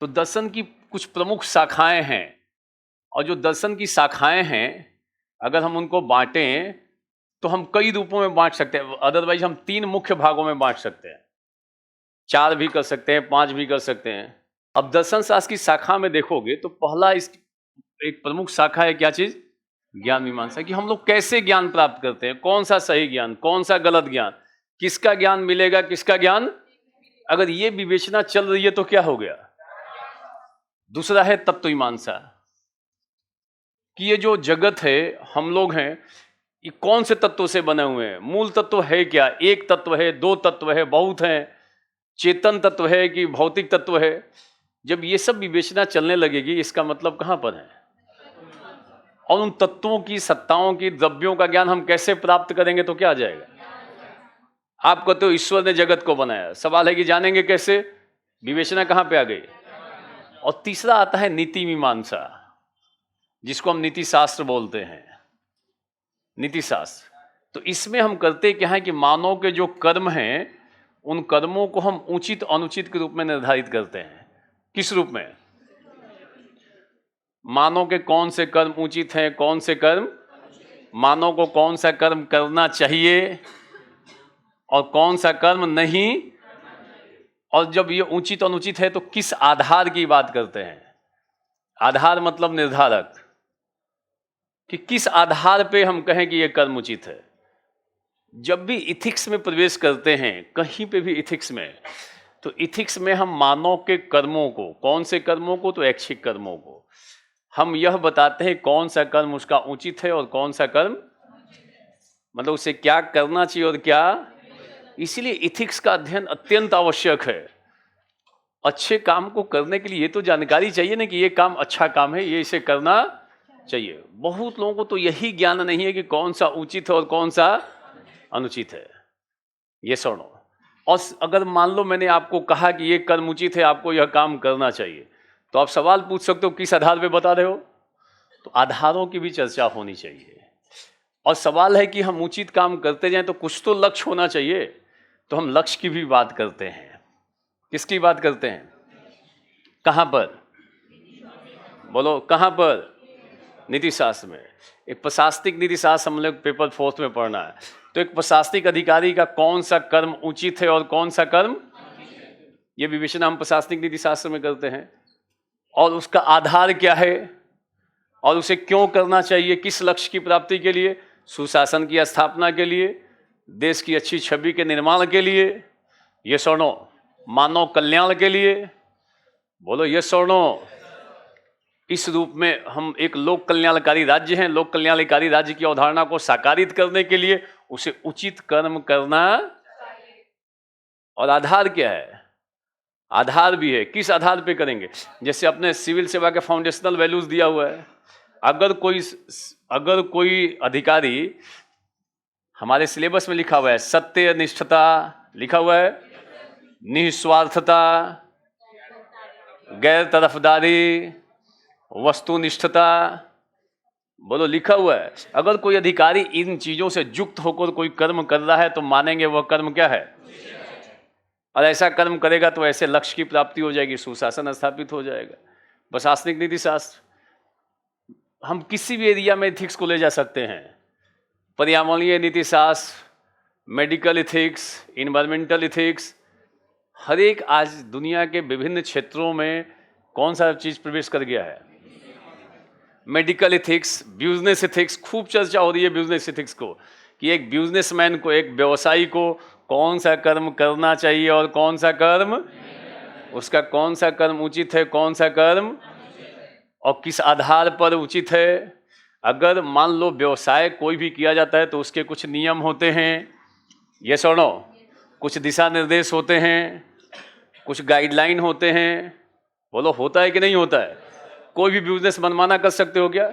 तो दर्शन की कुछ प्रमुख शाखाएं हैं और जो दर्शन की शाखाएं हैं अगर हम उनको बांटें तो हम कई रूपों में बांट सकते हैं। अदरवाइज हम 3 मुख्य भागों में बांट सकते हैं, 4 भी कर सकते हैं, 5 भी कर सकते हैं। अब दर्शन शास्त्र की शाखा में देखोगे तो पहला इस एक प्रमुख शाखा है, क्या चीज? ज्ञान मीमांसा, कि हम लोग कैसे ज्ञान प्राप्त करते हैं, कौन सा सही ज्ञान, कौन सा गलत ज्ञान, किसका ज्ञान मिलेगा, किसका ज्ञान। अगर ये विवेचना चल रही है तो क्या हो गया? दूसरा है तत्व मीमांसा, कि ये जो जगत है, हम लोग हैं, ये कौन से तत्वों से बने हुए हैं, मूल तत्व है क्या, एक तत्व है, 2 तत्व है, बहुत है, चेतन तत्व है कि भौतिक तत्व है। जब ये सब विवेचना चलने लगेगी इसका मतलब कहां पर है? और उन तत्वों की, सत्ताओं की, द्रव्यों का ज्ञान हम कैसे प्राप्त करेंगे तो क्या आ जाएगा? आप कहते हो ईश्वर ने जगत को बनाया, सवाल है कि जानेंगे कैसे? विवेचना कहां पे आ गई? और तीसरा आता है नीति मीमांसा, जिसको हम नीति शास्त्र बोलते हैं, नीति शास्त्र। तो इसमें हम करते क्या है कि मानव के जो कर्म हैं उन कर्मों को हम उचित अनुचित के रूप में निर्धारित करते हैं। किस रूप में? मानव के कौन से कर्म उचित हैं, कौन से कर्म, मानव को कौन सा कर्म करना चाहिए और कौन सा कर्म नहीं, और जब ये उचित अनुचित है तो किस आधार की बात करते हैं। आधार मतलब निर्धारक, कि किस आधार पे हम कहें कि ये कर्म उचित है। जब भी इथिक्स में प्रवेश करते हैं, कहीं पे भी इथिक्स में, तो इथिक्स में हम मानव के कर्मों को, कौन से कर्मों को, तो ऐच्छिक कर्मों को हम यह बताते हैं कौन सा कर्म उसका उचित है और कौन सा कर्म, मतलब उसे क्या करना चाहिए और क्या। इसीलिए इथिक्स का अध्ययन अत्यंत आवश्यक है। अच्छे काम को करने के लिए ये तो जानकारी चाहिए ना कि ये काम अच्छा काम है, ये इसे करना चाहिए। बहुत लोगों को तो यही ज्ञान नहीं है कि कौन सा उचित है और कौन सा अनुचित है। ये सुनो, और अगर मान लो मैंने आपको कहा कि ये कर्म उचित है, आपको यह काम करना चाहिए, तो आप सवाल पूछ सकते हो किस आधार पे बता रहे हो। तो आधारों की भी चर्चा होनी चाहिए। और सवाल है कि हम उचित काम करते जाएं तो कुछ तो लक्ष्य होना चाहिए, तो हम लक्ष्य की भी बात करते हैं। किसकी बात करते हैं? कहां पर? बोलो कहां पर? नीति शास्त्र में। एक प्रशासनिक नीति शास्त्र हम लोग पेपर 4 में पढ़ना है। तो एक प्रशासनिक अधिकारी का कौन सा कर्म उचित है और कौन सा कर्म, ये विवेचना हम प्रशासनिक नीति शास्त्र में करते हैं। और उसका आधार क्या है और उसे क्यों करना चाहिए, किस लक्ष्य की प्राप्ति के लिए, सुशासन की स्थापना के लिए, देश की अच्छी छवि के निर्माण के लिए, ये सुनो, मानव कल्याण के लिए। बोलो ये सुनो। इस रूप में हम एक लोक कल्याणकारी राज्य हैं। लोक कल्याणकारी राज्य की अवधारणा को साकारित करने के लिए उसे उचित कर्म करना। और आधार क्या है? आधार भी है, किस आधार पे करेंगे। जैसे अपने सिविल सेवा के फाउंडेशनल वैल्यूज दिया हुआ है। अगर कोई अधिकारी, हमारे सिलेबस में लिखा हुआ है सत्य निष्ठता, लिखा हुआ है निस्वार्थता, गैर तरफदारी, वस्तुनिष्ठता, बोलो लिखा हुआ है। अगर कोई अधिकारी इन चीजों से युक्त होकर कोई कर्म कर रहा है तो मानेंगे वह कर्म क्या है, और ऐसा कर्म करेगा तो ऐसे लक्ष्य की प्राप्ति हो जाएगी, सुशासन स्थापित हो जाएगा। प्रशासनिक नीति शास्त्र, हम किसी भी एरिया में इथिक्स को ले जा सकते हैं। पर्यावरणीय नीति शास्त्र, मेडिकल इथिक्स, इन्वायरमेंटल इथिक्स, हर एक आज दुनिया के विभिन्न क्षेत्रों में कौन सा चीज प्रवेश कर गया है? मेडिकल इथिक्स, बिजनेस इथिक्स, खूब चर्चा हो रही है बिजनेस इथिक्स को, कि एक बिजनेसमैन को, एक व्यवसायी को कौन सा कर्म करना चाहिए और कौन सा कर्म, उसका कौन सा कर्म उचित है, कौन सा कर्म, और किस आधार पर उचित है। अगर मान लो व्यवसाय कोई भी किया जाता है तो उसके कुछ नियम होते हैं, ये सुनो, कुछ दिशा निर्देश होते हैं, कुछ गाइडलाइन होते हैं। बोलो होता है कि नहीं होता है? कोई भी बिजनेस मनमाना कर सकते हो क्या?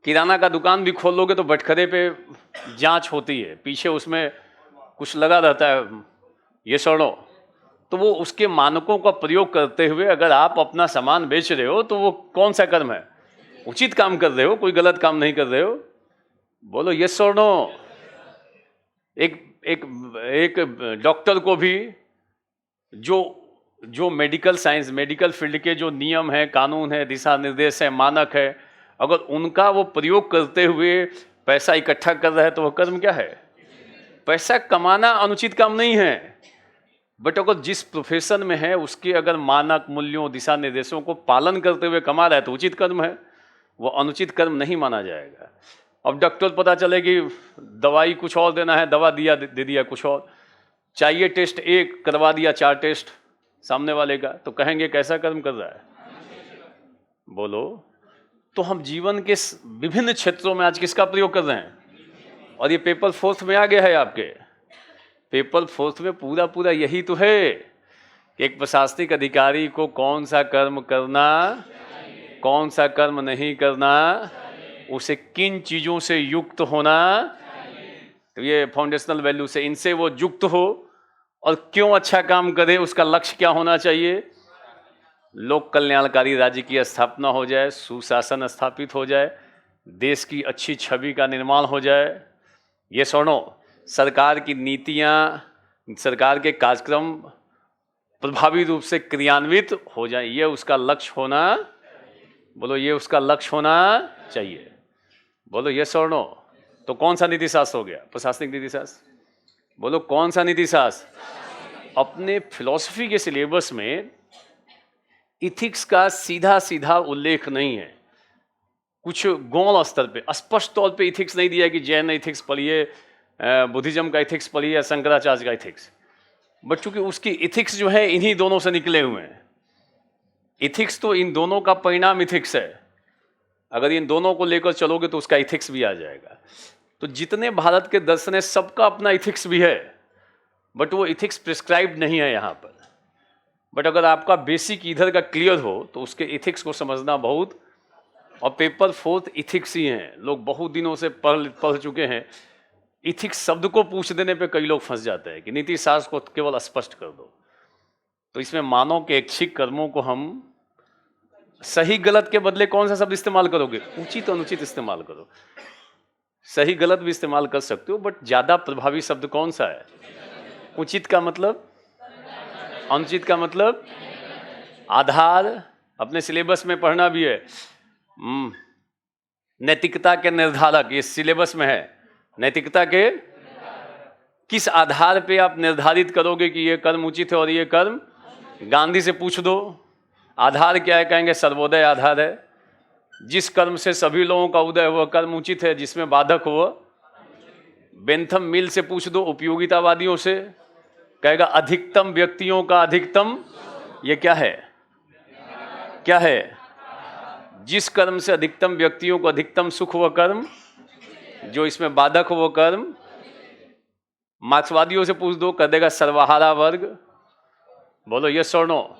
किराना का दुकान भी खोल लोगे तो बटखरे पे जांच होती है, पीछे उसमें कुछ लगा रहता है, ये सुनो। तो वो उसके मानकों का प्रयोग करते हुए अगर आप अपना सामान बेच रहे हो तो वो कौन सा कर्म है? उचित काम कर रहे हो, कोई गलत काम नहीं कर रहे हो। बोलो यस और नो। एक एक एक डॉक्टर को भी जो जो मेडिकल साइंस, मेडिकल फील्ड के जो नियम है, कानून है, दिशा निर्देश है, मानक है, अगर उनका वो प्रयोग करते हुए पैसा इकट्ठा कर रहा है तो वह कर्म क्या है? पैसा कमाना अनुचित काम नहीं है, बट अगर जिस प्रोफेशन में है उसके अगर मानक मूल्यों, दिशा निर्देशों को पालन करते हुए कमा रहा है तो उचित कर्म है, वो अनुचित कर्म नहीं माना जाएगा। अब डॉक्टर पता चले कि दवाई कुछ और देना है, दवा दिया दे दिया कुछ और, चाहिए टेस्ट एक, करवा दिया 4 टेस्ट सामने वाले का, तो कहेंगे कैसा कर्म कर रहा है? बोलो। तो हम जीवन के विभिन्न क्षेत्रों में आज किसका प्रयोग कर रहे हैं? और ये पेपर 4th में आ गया है, आपके पेपर 4th में पूरा यही तो है कि एक प्रशासनिक अधिकारी को कौन सा कर्म करना, कौन सा कर्म नहीं करना, उसे किन चीजों से युक्त होना, तो ये फाउंडेशनल वैल्यू से, इनसे वो युक्त हो और क्यों अच्छा काम करे, उसका लक्ष्य क्या होना चाहिए। लोक कल्याणकारी राज्य की स्थापना हो जाए, सुशासन स्थापित हो जाए, देश की अच्छी छवि का निर्माण हो जाए, ये सुनो, सरकार की नीतियां, सरकार के कार्यक्रम प्रभावी रूप से क्रियान्वित हो जाए, ये उसका लक्ष्य होना, बोलो ये उसका लक्ष्य होना चाहिए, बोलो ये सुनो। तो कौन सा नीति शास्त्र हो गया? प्रशासनिक नीति शास्त्र। बोलो कौन सा नीति शास्त्र? अपने फिलॉसफी के सिलेबस में इथिक्स का सीधा उल्लेख नहीं है, कुछ गौण स्तर पे स्पष्ट तौर पे इथिक्स नहीं दिया कि जैन इथिक्स पढ़िए, बुद्धिज्म का इथिक्स पढ़िए या शंकराचार्य का इथिक्स, बट चूंकि उसकी इथिक्स जो है इन्हीं दोनों से निकले हुए हैं, इथिक्स तो इन दोनों का परिणाम इथिक्स है, अगर इन दोनों को लेकर चलोगे तो उसका इथिक्स भी आ जाएगा। तो जितने भारत के दर्शन है सबका अपना इथिक्स भी है, बट वो इथिक्स प्रिस्क्राइब्ड नहीं है यहाँ पर। बट अगर आपका बेसिक इधर का क्लियर हो तो उसके इथिक्स को समझना बहुत, और पेपर 4th इथिक्स ही हैं, लोग बहुत दिनों से पढ़ चुके हैं। इथिक्स शब्द को पूछ देने पे कई लोग फंस जाते हैं कि नीति शास्त्र को केवल स्पष्ट कर दो। तो इसमें मानव के ऐच्छिक कर्मों को हम सही गलत के बदले कौन सा शब्द इस्तेमाल करोगे? उचित अनुचित इस्तेमाल करो। सही गलत भी इस्तेमाल कर सकते हो, बट ज्यादा प्रभावी शब्द कौन सा है? उचित का मतलब, अनुचित का मतलब आधार, अपने सिलेबस में पढ़ना भी है। नैतिकता के निर्धारक, ये सिलेबस में है। नैतिकता के किस आधार पे आप निर्धारित करोगे कि ये कर्म उचित है और ये कर्म? गांधी से पूछ दो, आधार क्या है? कहेंगे सर्वोदय आधार है, जिस कर्म से सभी लोगों का उदय हुआ कर्म उचित है, जिसमें बाधक हुआ। बेंथम मिल से पूछ दो, उपयोगितावादियों से, कहेगा अधिकतम व्यक्तियों का अधिकतम, ये क्या है? क्या है? जिस कर्म से अधिकतम व्यक्तियों को अधिकतम सुख हुआ कर्म, जो इसमें बाधक हो वो कर्म। मार्क्सवादियों से पूछ दो, कह देगा सर्वहारा वर्ग, बोलो ये सुनो।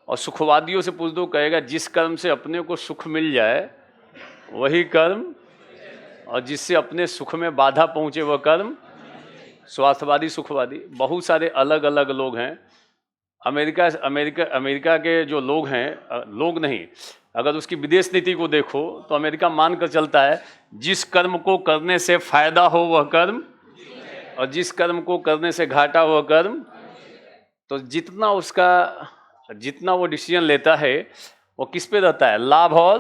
और सुखवादियों से पूछ दो, कहेगा जिस कर्म से अपने को सुख मिल जाए वही कर्म, और जिससे अपने सुख में बाधा पहुंचे वह कर्म। स्वार्थवादी, सुखवादी, बहुत सारे अलग अलग लोग हैं। अमेरिका के जो लोग हैं, लोग नहीं, अगर उसकी विदेश नीति को देखो तो अमेरिका मान कर चलता है जिस कर्म को करने से फायदा हो वह कर्म, और जिस कर्म को करने से घाटा वह कर्म। तो जितना वो डिसीजन लेता है वो किस पे रहता है? लाभ, और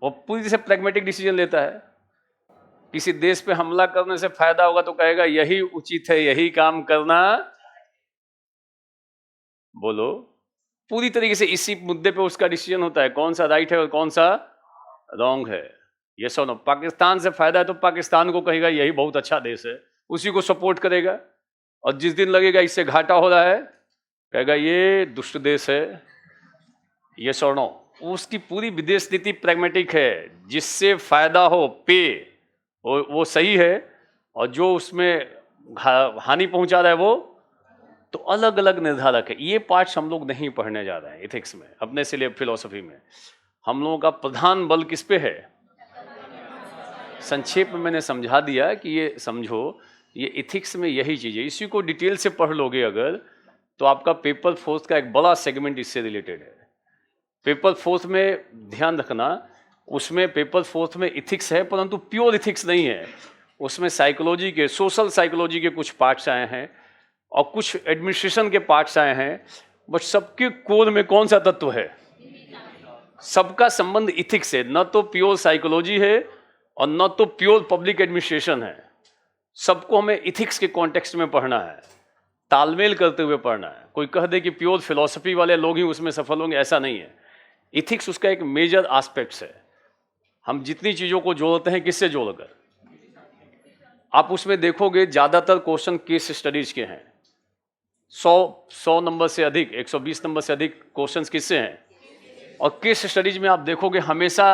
वो पूरी से प्रैग्मेटिक डिसीजन लेता है। किसी देश पे हमला करने से फायदा होगा तो कहेगा यही उचित है, यही काम करना। बोलो, पूरी तरीके से इसी मुद्दे पे उसका डिसीजन होता है, कौन सा राइट है और कौन सा रॉन्ग है। ये सुनो, पाकिस्तान से फायदा है तो पाकिस्तान को कहेगा यही बहुत अच्छा देश है, उसी को सपोर्ट करेगा। और जिस दिन लगेगा इससे घाटा हो रहा है, कहेगा ये दुष्ट देश है। ये सुनो, उसकी पूरी विदेश नीति प्रैग्मेटिक है, जिससे फायदा हो पे वो सही है, और जो उसमें हानि पहुंचा रहा है वो। तो अलग अलग निर्धारक है। ये पार्ट्स हम लोग नहीं पढ़ने जा रहे हैं इथिक्स में, अपने सिलेबस फिलोसफी में। हम लोगों का प्रधान बल किस पे है? संक्षेप में मैंने समझा दिया कि ये समझो, ये इथिक्स में यही चीज़ है। इसी को डिटेल से पढ़ लोगे अगर, तो आपका पेपर 4th का एक बड़ा सेगमेंट इससे रिलेटेड है। पेपर 4th में ध्यान रखना, उसमें पेपर 4th में इथिक्स है, परंतु प्योर इथिक्स नहीं है। उसमें साइकोलॉजी के, सोशल साइकोलॉजी के कुछ पार्ट्स आए हैं, और कुछ एडमिनिस्ट्रेशन के पार्ट्स आए हैं, बट सबके कोर में कौन सा तत्व है? सबका संबंध इथिक्स से, न तो प्योर साइकोलॉजी है और न तो प्योर पब्लिक एडमिनिस्ट्रेशन है। सबको हमें इथिक्स के कॉन्टेक्स्ट में पढ़ना है, तालमेल करते हुए पढ़ना है। कोई कह दे कि प्योर फिलॉसफी वाले लोग ही उसमें सफल होंगे, ऐसा नहीं है। इथिक्स उसका एक मेजर एस्पेक्ट्स है। हम जितनी चीज़ों को जोड़ते हैं, किससे जोड़कर? आप उसमें देखोगे ज़्यादातर क्वेश्चन केस स्टडीज के हैं। 100 नंबर से अधिक, 120 नंबर से अधिक क्वेश्चंस किससे हैं? और केस स्टडीज में आप देखोगे हमेशा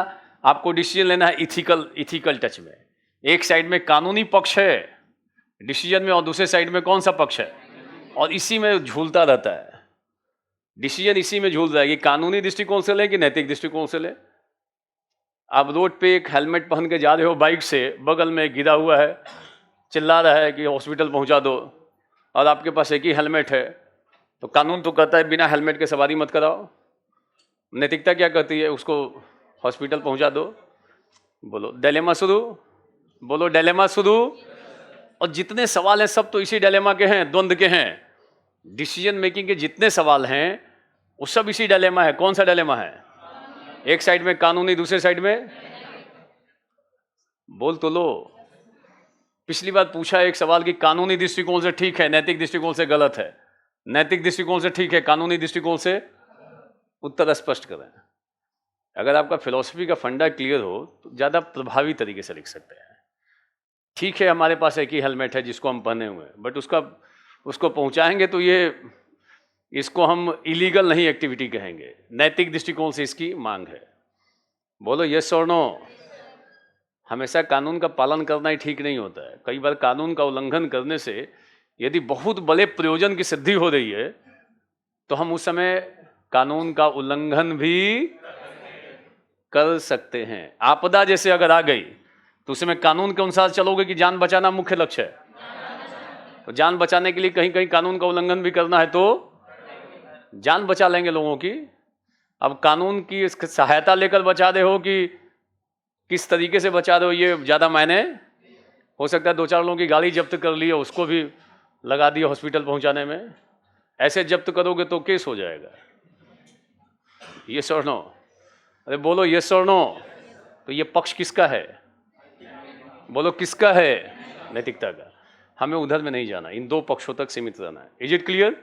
आपको डिसीजन लेना है इथिकल टच में। एक साइड में कानूनी पक्ष है डिसीजन में और दूसरे साइड में कौन सा पक्ष है? और इसी में झूलता रहता है डिसीजन, इसी में झूल रहा है कि कानूनी दृष्टिकोण से ले कि नैतिक दृष्टिकोण से ले। आप रोड पे एक हेलमेट पहन के जा रहे हो बाइक से, बगल में गिरा हुआ है, चिल्ला रहा है कि हॉस्पिटल पहुंचा दो, और आपके पास एक ही हेलमेट है, तो कानून तो कहता है बिना हेलमेट के सवारी मत कराओ। नैतिकता क्या कहती है? उसको हॉस्पिटल पहुंचा दो। बोलो डिलेमा शुरू, बोलो डिलेमा शुरू। और जितने सवाल हैं सब तो इसी डिलेमा के हैं, द्वंद्व के हैं। डिसीजन मेकिंग के जितने सवाल हैं वो सब इसी डिलेमा है। कौन सा डिलेमा है? एक साइड में कानूनी, दूसरे साइड में, बोल तो लो। पिछली बार पूछा एक सवाल कि कानूनी दृष्टिकोण से ठीक है, नैतिक दृष्टिकोण से गलत है, नैतिक दृष्टिकोण से ठीक है, कानूनी दृष्टिकोण से, उत्तर स्पष्ट करें। अगर आपका फिलॉसफी का फंडा क्लियर हो तो ज़्यादा प्रभावी तरीके से लिख सकते हैं। ठीक है, हमारे पास एक ही हेलमेट है जिसको हम पहने हुए हैं, बट उसको पहुंचाएंगे तो इसको हम इलीगल नहीं एक्टिविटी कहेंगे। नैतिक दृष्टिकोण से इसकी मांग है। बोलो यस और नो। हमेशा कानून का पालन करना ही ठीक नहीं होता है। कई बार कानून का उल्लंघन करने से यदि बहुत बड़े प्रयोजन की सिद्धि हो रही है तो हम उस समय कानून का उल्लंघन भी कर सकते हैं। आपदा जैसे अगर आ गई तो उसमें कानून के अनुसार चलोगे कि जान बचाना मुख्य लक्ष्य है? तो जान बचाने के लिए कहीं कहीं कानून का उल्लंघन भी करना है तो जान बचा लेंगे लोगों की। अब कानून की सहायता लेकर बचा रहे हो कि किस तरीके से बचा रहे हो, ये ज़्यादा मायने हो सकता है। 2-4 लोगों की गाड़ी जब्त कर ली, उसको भी लगा दिया हॉस्पिटल पहुंचाने में। ऐसे जब्त करोगे तो केस हो जाएगा। यस और नो? अरे बोलो यस और नो। तो ये पक्ष किसका है? बोलो किसका है? नैतिकता का। हमें उधर में नहीं जाना, इन 2 पक्षों तक सीमित रहना है। Is it clear?